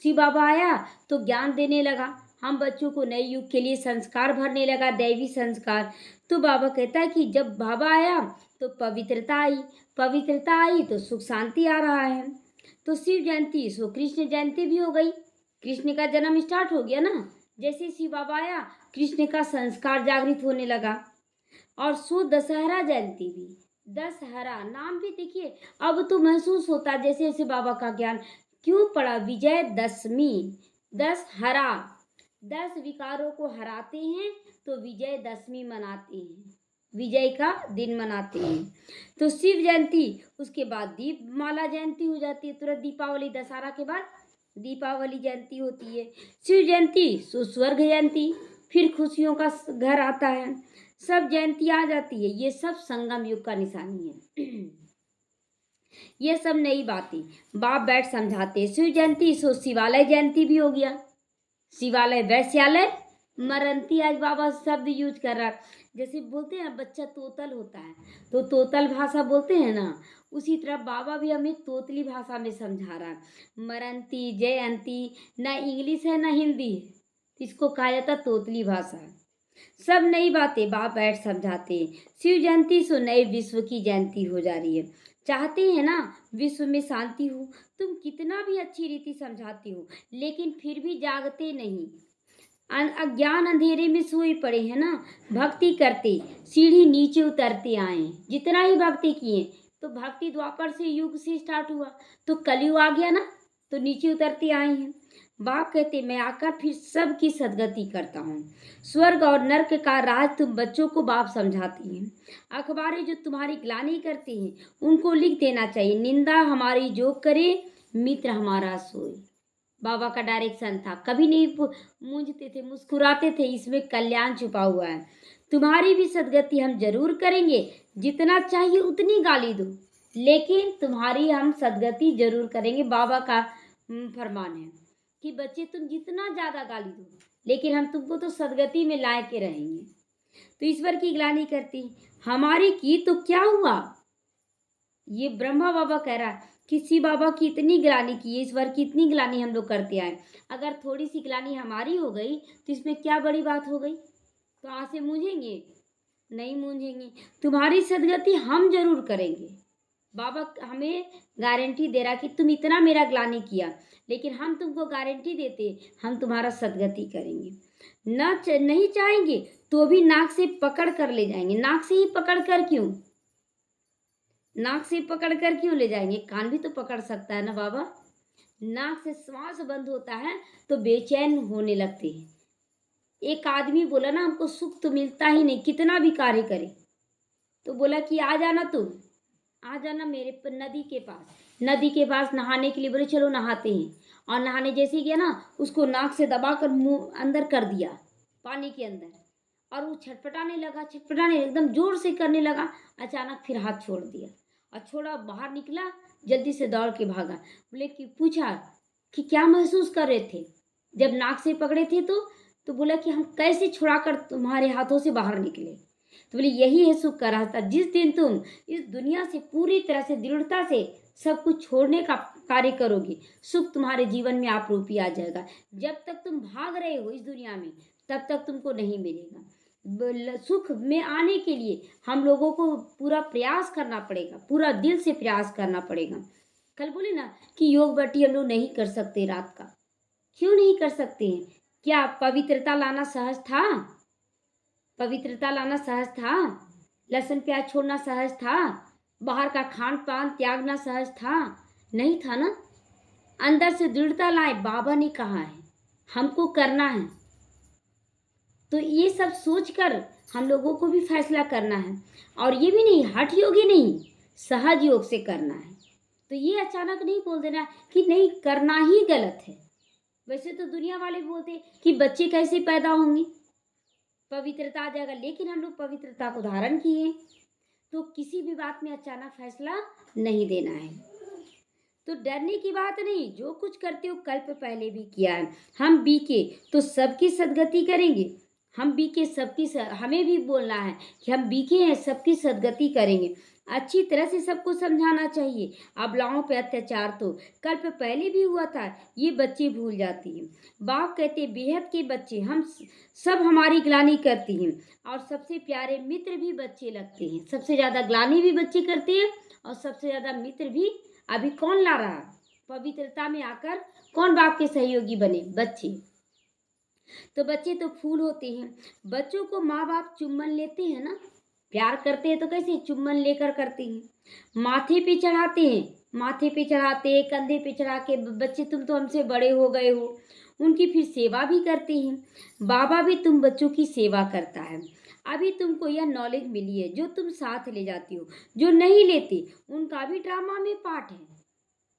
Speaker 1: शिव बाबा आया तो ज्ञान देने लगा, हम बच्चों को नए युग के लिए संस्कार भरने लगा, दैवी संस्कार। तो बाबा कहता है कि जब बाबा आया तो पवित्रता आई, पवित्रता आई तो सुख शांति आ रहा है। तो शिव जयंती सो कृष्ण जयंती भी हो गई। कृष्ण का जन्म स्टार्ट हो गया ना। जैसे शिव बाबा आया कृष्ण का संस्कार जागृत होने लगा। और सो दशहरा जयंती भी, दशहरा नाम भी देखिए अब तो महसूस होता जैसे जैसे बाबा का ज्ञान क्यों पड़ा। विजय दशमी, दशहरा, 10 विकारों को हराते हैं तो विजय दशमी मनाते हैं, विजय का दिन मनाते हैं। तो शिव जयंती, उसके बाद दीपमाला जयंती हो जाती है, तुरंत दीपावली, दशहरा के बाद दीपावली जयंती होती है। शिव जयंती सो स्वर्ग जयंती, फिर खुशियों का घर आता है। सब जयंती आ जाती है। ये सब संगम युग का निशानी है। ये सब नई बातें बाप बैठ समझाते। शिव जयंती सो शिवालय जयंती भी हो गया। शिवालय, वैश्यालय, मरंती, आज बाबा शब्द यूज कर रहा है। जैसे बोलते हैं ना बच्चा तोतल होता है तो तोतल भाषा बोलते हैं ना, उसी तरह बाबा भी हमें तोतली भाषा में समझा रहा है। मरंती, जयंती, ना इंग्लिश है ना हिंदी है, इसको कहा जाता तोतली भाषा। सब नई बातें बाप बैठ समझाते हैं। शिव जयंती सो नए विश्व की जयंती हो जा रही है। चाहते हैं ना विश्व में शांति हो। तुम कितना भी अच्छी रीति समझाती हो लेकिन फिर भी जागते नहीं। अज्ञान अंधेरे में सोए पड़े हैं ना। भक्ति करते सीढ़ी नीचे उतरते आए, जितना ही भक्ति किए। तो भक्ति द्वापर से युग से स्टार्ट हुआ तो कलयुग आ गया ना, तो नीचे उतरते आए हैं। बाप कहते मैं आकर फिर सबकी सदगति करता हूँ। स्वर्ग और नर्क का राज तुम बच्चों को बाप समझाती हैं। अखबारें जो तुम्हारी ग्लानि करते हैं उनको लिख देना चाहिए, निंदा हमारी जो करे मित्र हमारा सोए। बाबा का डायरेक्शन था, कभी नहीं मूंझते थे, मुस्कुराते थे, इसमें कल्याण छुपा हुआ है। तुम्हारी भी सदगति हम जरूर करेंगे, जितना चाहिए उतनी गाली दो लेकिन तुम्हारी हम सदगति जरूर करेंगे। बाबा का फरमान है कि बच्चे तुम जितना ज़्यादा गाली दो लेकिन हम तुमको तो सदगति में लाए के रहेंगे। तो ईश्वर की ग्लानि करती हमारी की तो क्या हुआ। ये ब्रह्मा बाबा कह रहा है कि शिव बाबा की इतनी ग्लानि की, ईश्वर की इतनी ग्लानि हम लोग करते आए, अगर थोड़ी सी ग्लानि हमारी हो गई तो इसमें क्या बड़ी बात हो गई। तो आंखें मूंझेंगे? नहीं मूंझेंगे। तुम्हारी सदगति हम जरूर करेंगे। बाबा हमें गारंटी दे रहा कि तुम इतना मेरा ग्लानि किया, लेकिन हम तुमको गारंटी देते, हम तुम्हारा सद्गति करेंगे। नहीं चाहेंगे तो भी नाक से पकड़ कर ले जाएंगे। नाक से ही पकड़ कर क्यों? नाक से पकड़ कर क्यों ले जाएंगे? कान भी तो पकड़ सकता है ना बाबा। नाक से श्वास बंद होता है तो बेचैन होने लगते हैं। एक आदमी बोला ना, हमको सुख तो मिलता ही नहीं, कितना भी कार्य करे। तो बोला कि आ जाना तुम, आ जाना मेरे नदी के पास। नदी के पास नहाने के लिए बोले चलो नहाते हैं। और नहाने जैसे ही गया ना, उसको नाक से दबा कर मुंह अंदर कर दिया पानी के अंदर, और वो छटपटाने लगा, छटपटाने एकदम जोर से करने लगा। अचानक फिर हाथ छोड़ दिया और छोड़ा, बाहर निकला, जल्दी से दौड़ के भागा। बोले कि पूछा कि क्या महसूस कर रहे थे जब नाक से पकड़े थे? तो बोला कि हम कैसे छुड़ाकर तुम्हारे हाथों से बाहर निकले। तो बोले यही है सुख का रास्ता। जिस दिन तुम इस दुनिया से पूरी तरह से दृढ़ता से सब कुछ छोड़ने का कार्य करोगे, सुख तुम्हारे जीवन में आप रूपी आ जाएगा। जब तक तुम भाग रहे हो इस दुनिया में, तब तक तुमको नहीं मिलेगा। सुख में आने के लिए हम लोगों को पूरा प्रयास करना पड़ेगा, पूरा दिल से प्रयास करना पड़ेगा। कल बोले ना कि योग बटी हम लोग नहीं कर सकते रात का। क्यों नहीं कर सकते हैं? क्या पवित्रता लाना सहज था? पवित्रता लाना सहज था? लहसुन प्याज छोड़ना सहज था? बाहर का खान पान त्यागना सहज था? नहीं था ना। अंदर से दृढ़ता लाए, बाबा ने कहा है हमको करना है। तो ये सब सोचकर हम लोगों को भी फैसला करना है। और ये भी नहीं हठ योगी नहीं, सहज योग से करना है। तो ये अचानक नहीं बोल देना कि नहीं करना ही गलत है। वैसे तो दुनिया वाले बोलते कि बच्चे कैसे पैदा होंगे, पवित्रता आ जाएगा, लेकिन हम लोग पवित्रता को धारण किए। तो किसी भी बात में अचानक फैसला नहीं देना है। तो डरने की बात नहीं, जो कुछ करते हो कल्प पहले भी किया है। हम बीके तो सबकी सदगति करेंगे। हम बीके सबकी हमें भी बोलना है कि हम बीके हैं, सबकी सदगति करेंगे। अच्छी तरह से सबको समझाना चाहिए। अबलाओं पे अत्याचार तो कल्प पहले भी हुआ था, ये बच्चे भूल जाती हैं। बाप कहते बेहद के बच्चे हम सब हमारी ग्लानि करती हैं, और सबसे प्यारे मित्र भी बच्चे लगते हैं। सबसे ज़्यादा ग्लानि भी बच्चे करते हैं, और सबसे ज़्यादा मित्र भी। अभी कौन ला रहा है पवित्रता में आकर? कौन बाप के सहयोगी बने? बच्चे। तो बच्चे तो फूल होते हैं। बच्चों को माँ बाप चुम्बन लेते हैं ना, प्यार करते हैं तो कैसे चुम्बन लेकर करते हैं। माथे पे चढ़ाते हैं, माथे पे चढ़ाते हैं, कंधे पे चढ़ा के बच्चे तुम तो हमसे बड़े हो गए हो। उनकी फिर सेवा भी करते हैं। बाबा भी तुम बच्चों की सेवा करता है। अभी तुमको यह नॉलेज मिली है जो तुम साथ ले जाती हो। जो नहीं लेते उनका भी ड्रामा में पार्ट है।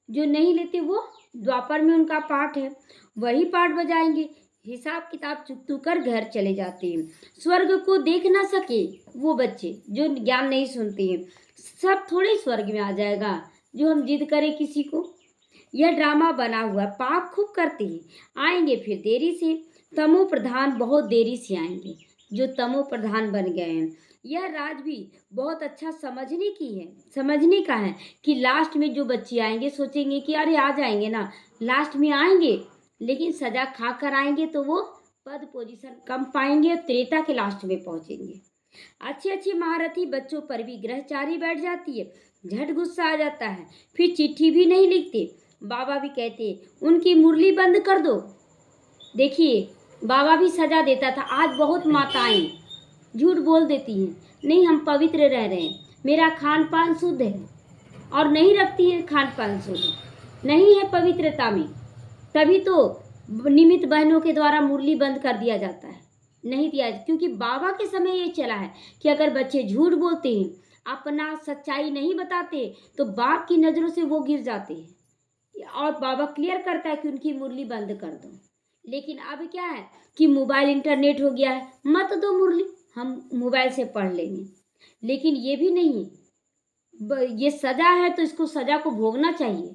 Speaker 1: जो नहीं लेते वो द्वापर में उनका पाठ है, वही पाठ बजाएंगे। हिसाब किताब चुकतू कर घर चले जाते हैं। स्वर्ग को देख ना सके वो बच्चे जो ज्ञान नहीं सुनते हैं, सब थोड़े स्वर्ग में आ जाएगा जो हम जिद करें किसी को। यह ड्रामा बना हुआ, पाप खूब करते हैं, आएंगे फिर देरी से। तमो प्रधान बहुत देरी से आएंगे जो तमो प्रधान बन गए हैं। यह राज भी बहुत अच्छा समझने का है कि लास्ट में जो बच्चे आएंगे सोचेंगे कि अरे आ जाएंगे ना, लास्ट में आएंगे, लेकिन सजा खा कर आएंगे तो वो पद पोजीशन कम पाएंगे और त्रेता के लास्ट में पहुंचेंगे। अच्छे अच्छे महारथी बच्चों पर भी ग्रहचारी बैठ जाती है, झट गुस्सा आ जाता है, फिर चिट्ठी भी नहीं लिखते। बाबा भी कहते उनकी मुरली बंद कर दो। देखिए बाबा भी सजा देता था। आज बहुत माताएं झूठ बोल देती हैं, नहीं हम पवित्र रह रहे हैं, मेरा खान पान शुद्ध है, और नहीं रखती है खान पान शुद्ध, नहीं है पवित्रता में। तभी तो निमित्त बहनों के द्वारा मुरली बंद कर दिया जाता है, नहीं दिया, क्योंकि बाबा के समय ये चला है कि अगर बच्चे झूठ बोलते हैं, अपना सच्चाई नहीं बताते, तो बाप की नज़रों से वो गिर जाते हैं, और बाबा क्लियर करता है कि उनकी मुरली बंद कर दो। लेकिन अब क्या है कि मोबाइल इंटरनेट हो गया है, मत दो मुरली, हम मोबाइल से पढ़ लेंगे। लेकिन ये भी नहीं, ये सजा है तो इसको सजा को भोगना चाहिए,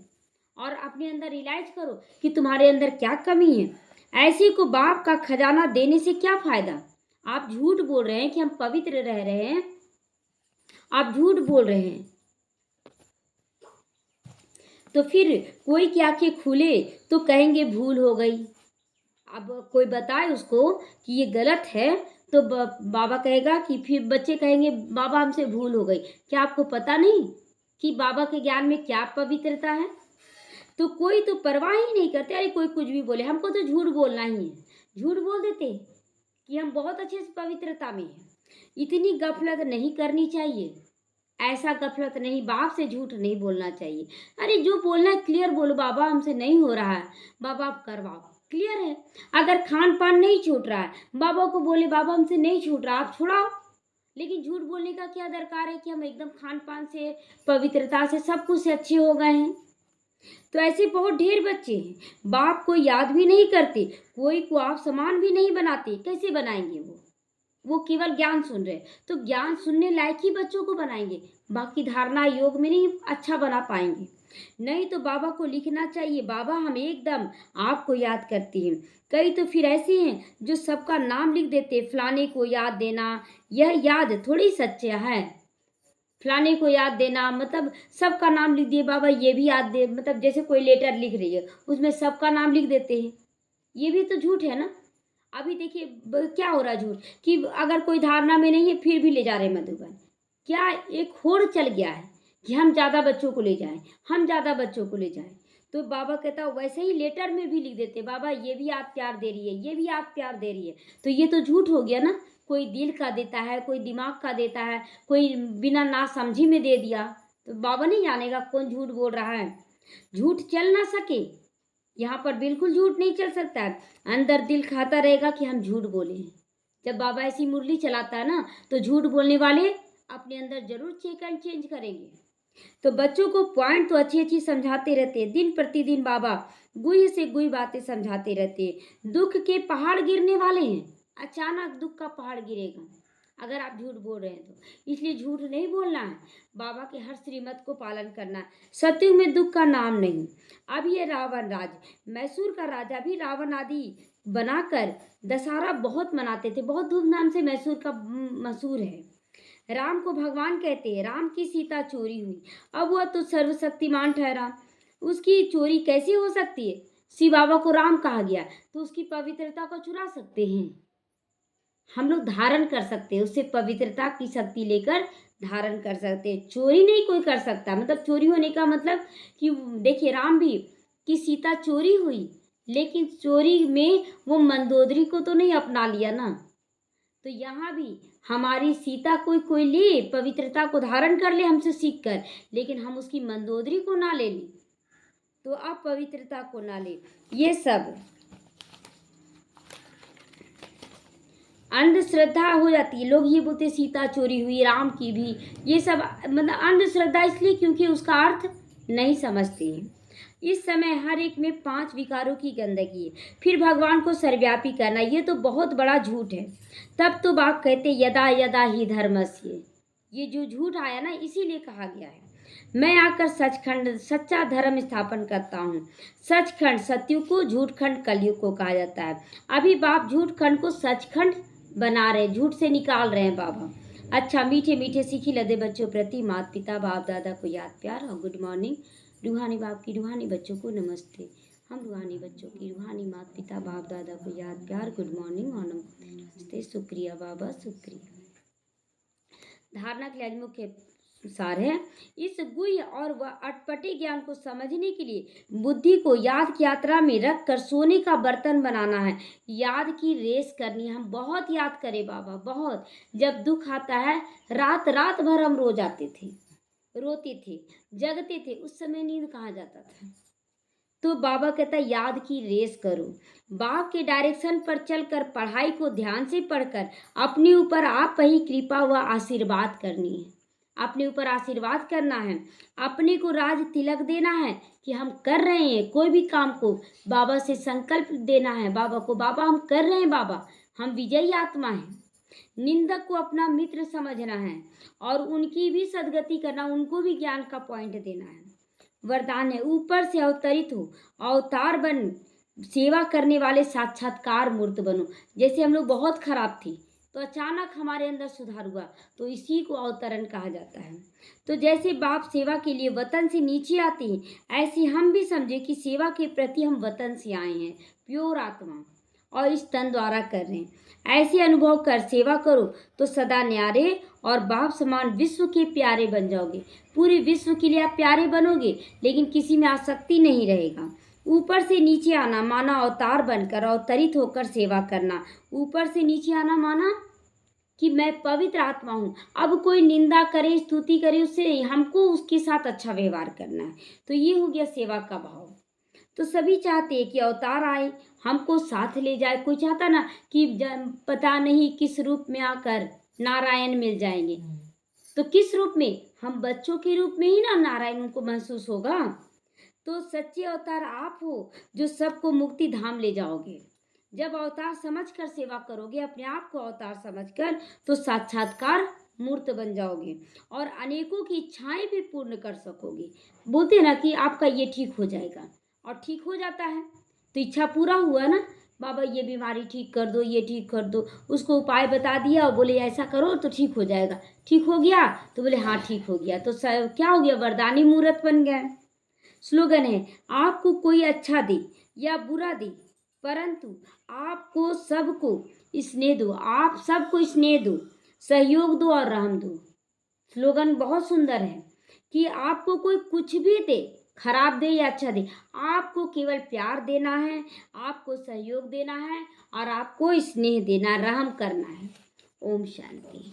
Speaker 1: और अपने अंदर रियलाइज करो कि तुम्हारे अंदर क्या कमी है। ऐसे को बाप का खजाना देने से क्या फायदा? आप झूठ बोल रहे हैं कि हम पवित्र रह रहे हैं, आप झूठ बोल रहे हैं। तो फिर कोई की आंखें खुले तो कहेंगे भूल हो गई। अब कोई बताए उसको कि ये गलत है, तो बाबा कहेगा कि फिर बच्चे कहेंगे बाबा हमसे भूल हो गई। क्या आपको पता नहीं? कि बाबा के ज्ञान में क्या पवित्रता है। तो कोई तो परवाह ही नहीं करते, अरे कोई कुछ भी बोले, हमको तो झूठ बोलना ही है। झूठ बोल देते कि हम बहुत अच्छे से पवित्रता में हैं। इतनी गफलत नहीं करनी चाहिए। ऐसा गफलत नहीं, बाप से झूठ नहीं बोलना चाहिए। अरे जो बोलना है क्लियर बोलो, बाबा हमसे नहीं हो रहा है, बाबा आप करवाओ, क्लियर है। अगर खान पान नहीं छूट रहा है, बाबा को बोले बाबा हमसे नहीं छूट रहा, आप छुड़ाओ। लेकिन झूठ बोलने का क्या दरकार है कि हम एकदम खान पान से, पवित्रता से, सब कुछ से अच्छे हो गए हैं। तो ऐसे बहुत ढेर बच्चे हैं, बाप को याद भी नहीं करते, कोई को आप समान भी नहीं बनाते। कैसे बनाएंगे वो केवल ज्ञान सुन रहे। तो ज्ञान सुनने लायक ही बच्चों को बनाएंगे, बाकी धारणा योग में नहीं अच्छा बना पाएंगे। नहीं तो बाबा को लिखना चाहिए, बाबा हम एकदम आपको याद करते हैं। कई तो फिर ऐसे हैं जो सबका नाम लिख देते, फलाने को याद देना, यह याद थोड़ी सच्चा है। फलाने को याद देना मतलब सबका नाम लिख दिए, बाबा ये भी याद दे, मतलब जैसे कोई लेटर लिख रही है उसमें सबका नाम लिख देते हैं, ये भी तो झूठ है ना। अभी देखिए क्या हो रहा है झूठ, कि अगर कोई धारणा में नहीं है फिर भी ले जा रहे हैं मधुबन। क्या एक होड़ चल गया है कि हम ज़्यादा बच्चों को ले जाएं, हम ज़्यादा बच्चों को ले जाएं। तो बाबा कहता है वैसे ही लेटर में भी लिख देते, बाबा ये भी आप प्यार दे रही है, ये भी आप प्यार दे रही है। तो ये तो झूठ हो गया ना। कोई दिल का देता है, कोई दिमाग का देता है, कोई बिना ना समझी में दे दिया। तो बाबा नहीं जानेगा कौन झूठ बोल रहा है। झूठ चल ना सके, यहाँ पर बिल्कुल झूठ नहीं चल सकता है। अंदर दिल खाता रहेगा कि हम झूठ बोले हैं। जब बाबा ऐसी मुरली चलाता है ना, तो झूठ बोलने वाले अपने अंदर जरूर चेक एंड चेंज करेंगे। तो बच्चों को पॉइंट तो अच्छी अच्छी समझाते रहते हैं, दिन प्रतिदिन बाबा गुई से गुई बातें समझाते रहते हैं। दुख के पहाड़ गिरने वाले हैं, अचानक दुख का पहाड़ गिरेगा अगर आप झूठ बोल रहे हैं तो। इसलिए झूठ नहीं बोलना है, बाबा के हर श्रीमत को पालन करना है। सत्युग में दुख का नाम नहीं। अब ये रावण राज, मैसूर का राजा भी रावण आदि बनाकर दशहरा बहुत मनाते थे, बहुत धूमधाम से मैसूर का मशहूर है। राम को भगवान कहते हैं, राम की सीता चोरी हुई, अब वह तो सर्वशक्तिमान ठहरा, उसकी चोरी कैसे हो सकती है। शिव बाबा को राम कहा गया तो उसकी पवित्रता को चुरा सकते हैं, हम लोग धारण कर सकते हैं, उससे पवित्रता की शक्ति लेकर धारण कर सकते हैं। चोरी नहीं कोई कर सकता, मतलब चोरी होने का मतलब कि देखिए राम भी कि सीता चोरी हुई, लेकिन चोरी में वो मंदोदरी को तो नहीं अपना लिया ना। तो यहाँ भी हमारी सीता कोई ले, पवित्रता को धारण कर ले हमसे सीख कर, लेकिन हम उसकी मंदोदरी को ना ले लें, तो आप पवित्रता को ना ले। ये सब अंधश्रद्धा हो जाती है। लोग ये बोलते सीता चोरी हुई, राम की भी, ये सब मतलब अंधश्रद्धा इसलिए क्योंकि उसका अर्थ नहीं समझते हैं। इस समय हर एक में 5 विकारों की गंदगी है, फिर भगवान को सर्वव्यापी करना, ये तो बहुत बड़ा झूठ है। तब तो बाप कहते यदा यदा ही धर्मस्य, ये जो झूठ आया ना इसीलिए कहा गया है। मैं आकर सचखंड सच्चा धर्म स्थापन करता हूँ। सचखंड सत्युग को, झूठखंड कलयुग को कहा जाता है। अभी बाप झूठखंड को सचखंड बना रहे, झूठ से निकाल रहे हैं बाबा। अच्छा मीठे मीठे सीखी लदे बच्चों प्रति माता पिता बाप दादा को याद प्यार और गुड मॉर्निंग। रूहानी बाप की रूहानी बच्चों को नमस्ते। हम रूहानी बच्चों की रूहानी माता पिता बाप दादा को याद प्यार गुड मॉर्निंग और नमस्ते। शुक्रिया बाबा, शुक्रिया। धारणा के लिए आज मुख्य सार है, इस गुह्य और वह अटपटे ज्ञान को समझने के लिए बुद्धि को याद की यात्रा में रख कर सोने का बर्तन बनाना है। याद की रेस करनी है, हम बहुत याद करें बाबा, बहुत। जब दुख आता है रात रात भर हम रो जाते थे, रोते थे, जगते थे, उस समय नींद कहाँ जाता था। तो बाबा कहता है याद की रेस करो, बाप के डायरेक्शन पर चलकर पढ़ाई को ध्यान से पढ़कर अपने ऊपर आप ही कृपा व आशीर्वाद करनी है, अपने ऊपर आशीर्वाद करना है, अपने को राज तिलक देना है कि हम कर रहे हैं कोई भी काम को, बाबा से संकल्प देना है बाबा को, बाबा हम कर रहे हैं, बाबा हम विजयी आत्मा हैं। निंदक को अपना मित्र समझना है और उनकी भी सदगति करना, उनको भी ज्ञान का पॉइंट देना है। वरदान है ऊपर से अवतरित हो, अवतार बन, सेवा करने वाले साक्षात्कार मूर्त बनो। जैसे हम लोग बहुत खराब थे तो अचानक हमारे अंदर सुधार हुआ, तो इसी को अवतरण कहा जाता है। तो जैसे बाप सेवा के लिए वतन से नीचे आते हैं, ऐसे हम भी समझे कि सेवा के प्रति हम वतन से आए हैं, प्योर आत्मा, और इस तन द्वारा कर रहे हैं। ऐसे अनुभव कर सेवा करो तो सदा न्यारे और बाप समान विश्व के प्यारे बन जाओगे। पूरे विश्व के लिए आप प्यारे बनोगे, लेकिन किसी में आसक्ति नहीं रहेगा। ऊपर से नीचे आना माना अवतार बनकर अवतरित होकर सेवा करना। ऊपर से नीचे आना माना कि मैं पवित्र आत्मा हूँ, अब कोई निंदा करे स्तुति करे उससे नहीं, हमको उसके साथ अच्छा व्यवहार करना है। तो ये हो गया सेवा का भाव। तो सभी चाहते हैं कि अवतार आए, हमको साथ ले जाए। कोई चाहता ना कि पता नहीं किस रूप में आकर नारायण मिल जाएंगे। तो किस रूप में? हम बच्चों के रूप में ही ना नारायण उनको महसूस होगा। तो सच्चे अवतार आप हो जो सबको मुक्ति धाम ले जाओगे। जब अवतार समझकर सेवा करोगे, अपने आप को अवतार समझकर, तो साक्षात्कार मूर्त बन जाओगे और अनेकों की इच्छाएं भी पूर्ण कर सकोगे। बोलते हैं ना कि आपका ये ठीक हो जाएगा, और ठीक हो जाता है तो इच्छा पूरा हुआ ना। बाबा ये बीमारी ठीक कर दो, ये ठीक कर दो, उसको उपाय बता दिया और बोले ऐसा करो तो ठीक हो जाएगा। ठीक हो गया तो बोले हाँ ठीक हो गया, तो क्या हो गया? वरदानी मूर्त बन गया। स्लोगन है, आपको कोई अच्छा दे या बुरा दे, परंतु आपको सबको स्नेह दो, आप सबको स्नेह दो, सहयोग दो और रहम दो। स्लोगन बहुत सुंदर है कि आपको कोई कुछ भी दे, खराब दे या अच्छा दे, आपको केवल प्यार देना है, आपको सहयोग देना है और आपको स्नेह देना, रहम करना है। ओम शांति।